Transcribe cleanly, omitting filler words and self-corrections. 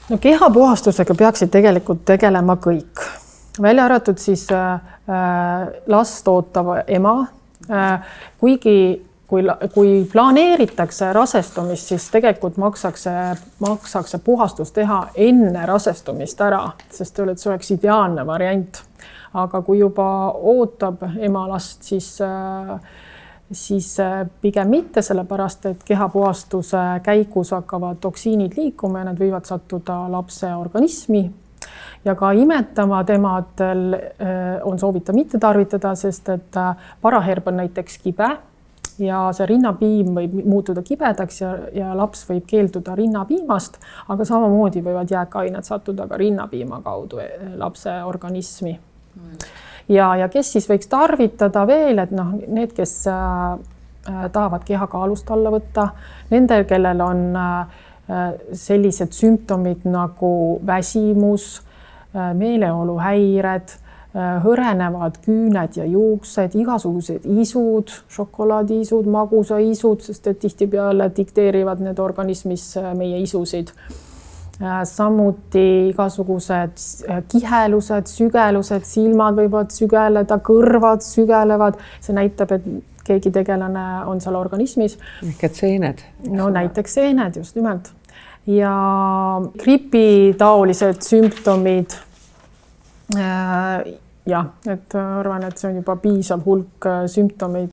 No kehapuhastusega peaksid tegelikult tegelema kõik. Välja arvatud siis last ootav ema. Kuigi kui planeeritakse rasestumist, siis tegelikult maksaks puhastus teha enne rasestumist ära, sest see oleks ideaalne variant. Aga kui juba ootab ema last, siis pigem mitte, sellepärast et kehapuhastuse käigus hakkavad toksiinid liikuma ja nad võivad sattuda lapse organismi. Ja ka imetavad emadel on soovita mitte tarvitada, sest et paraherb on näiteks kibe ja see rinnapiim võib muutuda kibedaks ja laps võib keelduda rinnapiimast, aga samamoodi võivad jääkained sattuda ka rinnapiima kaudu lapse organismi. Ja kes siis võiks tarvitada veel, et need, kes tahavad kehakaalust alla võtta, nendel, kellel on sellised sümptomid nagu väsimus, meeleoluhäired, hõrenevad küüned ja juuksed, igasugused isud, šokolaadiisud, magusaisud, sest et tihtipeale dikteerivad need organismis meie isusid. Samuti igasugused kihelused, sügelused, silmad võivad sügeleda, kõrvad sügelevad. See näitab, et keegi tegelane on seal organismis. Ehk et seened. No näiteks seened just nimelt. Ja gripitaolised sümptomid. Et arvan, et see on juba piisav hulk sümptomeid,